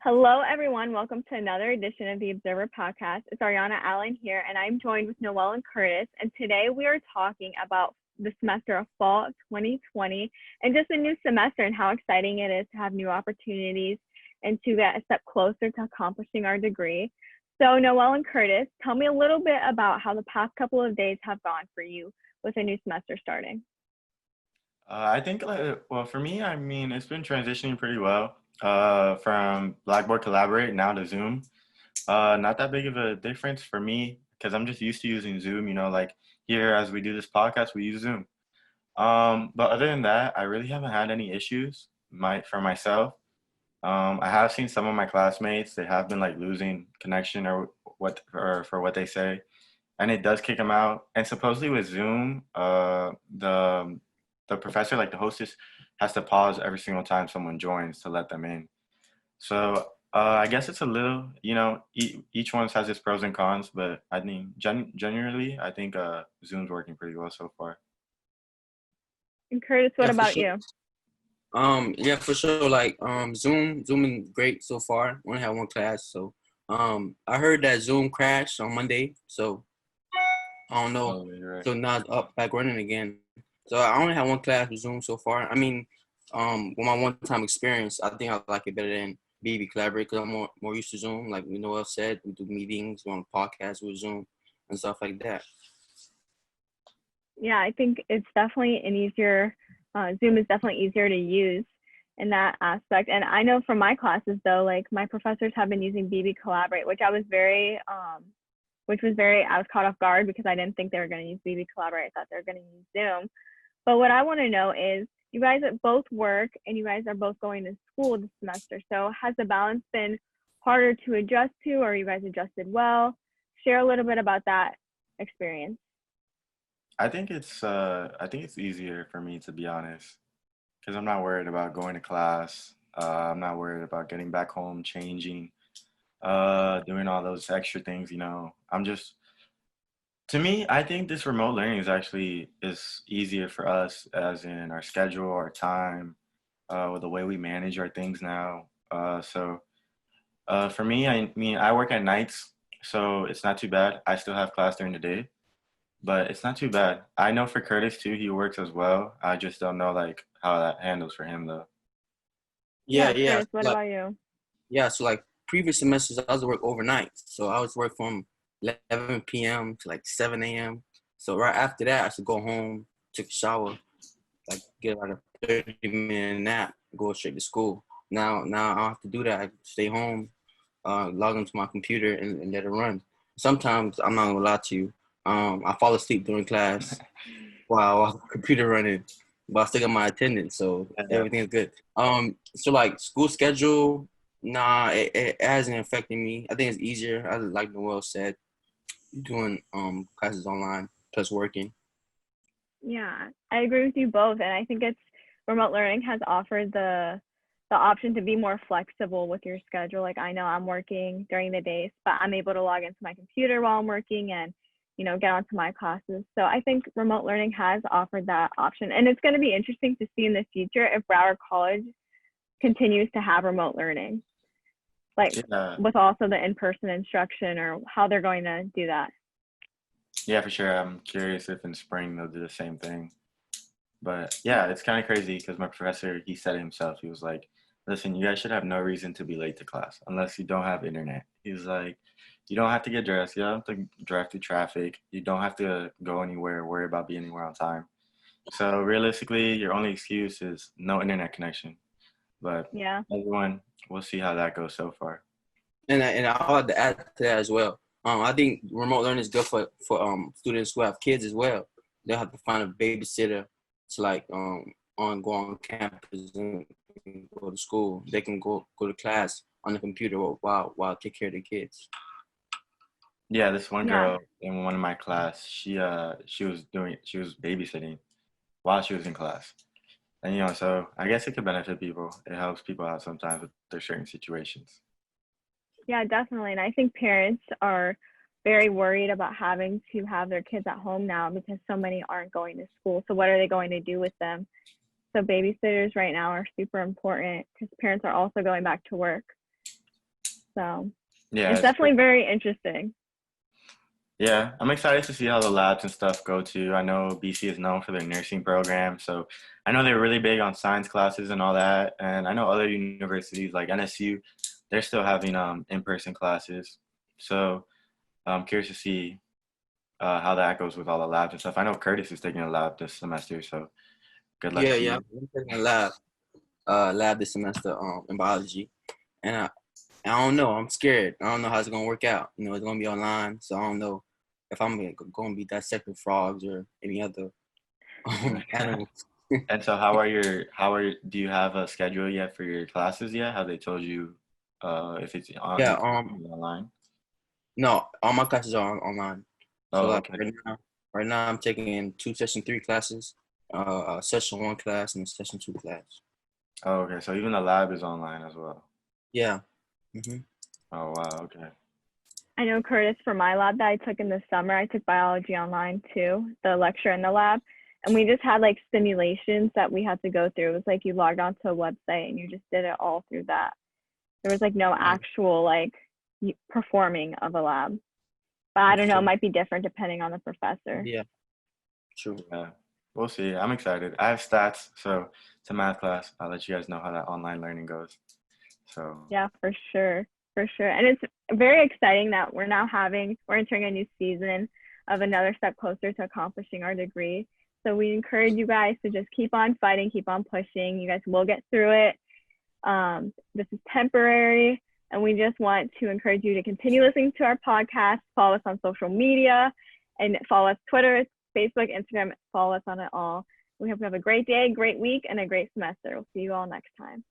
Hello, everyone. Welcome to another edition of the Observer Podcast. It's Ariana Allen here, and I'm joined with Noelle and Curtis. And today we are talking about the semester of fall of 2020 and just a new semester and how exciting it is to have new opportunities and to get a step closer to accomplishing our degree. So, Noelle and Curtis, tell me a little bit about how the past couple of days have gone for you with a new semester starting. I think, well, for me, I mean, it's been transitioning pretty well from Blackboard Collaborate now to Zoom. Not that big of a difference for me because I'm just used to using Zoom. Like here as we do this podcast, we use Zoom. But other than that, I really haven't had any issues for myself. I have seen some of my classmates; they have been like losing connection or for what they say, and it does kick them out. And supposedly with Zoom, the professor, like the hostess, has to pause every single time someone joins to let them in. So I guess it's a little, each one has its pros and cons, but I mean, generally, I think Zoom's working pretty well so far. And Curtis, what Yeah, for about sure. you? Yeah, for sure. Like, Zooming great so far. Only had one class, so I heard that Zoom crashed on Monday, so I don't know. Oh, you're right. So now it's up back running again. So I only had one class with Zoom so far. I mean, with my one-time experience, I think I like it better than BB Collaborate because I'm more used to Zoom. Like Noel said, we do meetings, we're on podcasts with Zoom and stuff like that. Yeah, I think it's definitely an easier, Zoom is definitely easier to use in that aspect. And I know from my classes though, like my professors have been using BB Collaborate, which I was I was caught off guard because I didn't think they were going to use BB Collaborate. I thought they were going to use Zoom. But what I want to know is you guys both work and you guys are both going to school this semester. So has the balance been harder to adjust to, or you guys adjusted well? Share a little bit about that experience. I think it's easier for me to be honest, because I'm not worried about going to class. I'm not worried about getting back home, changing, doing all those extra things. I'm just To me, I think this remote learning is easier for us as in our schedule, our time, with the way we manage our things now. So for me, I mean, I work at nights, so it's not too bad. I still have class during the day, but it's not too bad. I know for Curtis too, he works as well. I just don't know like how that handles for him though. Yeah, Yeah, yeah. Curtis, what about you? So like previous semesters, I was work overnight. So I was work from 11 p.m. to like 7 a.m. So right after that, I should go home, take a shower, like get like a 30-minute nap, go straight to school. Now I don't have to do that. I stay home, log into my computer and let it run. Sometimes I'm not gonna lie to you. I fall asleep during class while computer running, but I still got my attendance, so Yeah. everything is good. So like school schedule, nah, it hasn't affected me. I think it's easier. I like Noel said, doing classes online plus working. Yeah, I agree with you both, and I think it's remote learning has offered the option to be more flexible with your schedule. Like I know I'm working during the days, but I'm able to log into my computer while I'm working and get onto my classes. So I think remote learning has offered that option, and it's going to be interesting to see in the future if Broward College continues to have remote learning, like Yeah, with also the in-person instruction or how they're going to do that. yeah, for sure. I'm curious if in spring they'll do the same thing. But yeah, it's kind of crazy because my professor, he said it himself. He was like, listen, you guys should have no reason to be late to class unless you don't have internet. He's like, you don't have to get dressed. You don't have to drive through traffic. You don't have to go anywhere, worry about being anywhere on time. So realistically, your only excuse is no internet connection. But Yeah. everyone, we'll see how that goes so far. And I'll have to add to that as well. I think remote learning is good for students who have kids as well. They'll have to find a babysitter to like go on campus and go to school. They can go to class on the computer while take care of the kids. Yeah, this one Yeah. girl in one of my class, she was babysitting while she was in class. And so I guess it could benefit people. It helps people out sometimes with their certain situations. Yeah, definitely. And I think parents are very worried about having to have their kids at home now because so many aren't going to school. So what are they going to do with them? So babysitters right now are super important because parents are also going back to work. So Yeah, it's definitely very interesting. yeah, I'm excited to see how the labs and stuff go too. I know BC is known for their nursing program, so I know they're really big on science classes and all that. And I know other universities like NSU, they're still having in-person classes. So I'm curious to see how that goes with all the labs and stuff. I know Curtis is taking a lab this semester, so good luck Yeah, to yeah. you. I'm taking a lab this semester in biology, and I don't know. I'm scared. I don't know how it's gonna work out. You know, it's gonna be online, so I don't know if I'm gonna be dissecting frogs or any other animals. And so do you have a schedule yet for your classes yet? Have they told you if it's Yeah. online? No, all my classes are online. So Oh, like okay. right now I'm taking two session 3 classes, a session 1 class and a session 2 class. Oh, okay. So even the lab is online as well. Yeah. hmm Oh, wow. Okay. I know, Curtis, for my lab that I took in the summer, I took biology online too, the lecture in the lab. And we just had like simulations that we had to go through. It was like you logged onto a website and you just did it all through that. There was like no actual like performing of a lab. But I That's don't know, it true. might be different depending on the professor. Yeah. True. Yeah. We'll see. I'm excited. I have stats, so it's a math class. I'll let you guys know how that online learning goes. So Yeah, for sure. For sure. And it's very exciting that we're entering a new season of another step closer to accomplishing our degree. So we encourage you guys to just keep on fighting, keep on pushing. You guys will get through it. This is temporary. And we just want to encourage you to continue listening to our podcast, follow us on social media, and follow us Twitter, Facebook, Instagram, follow us on it all. We hope you have a great day, great week, and a great semester. We'll see you all next time.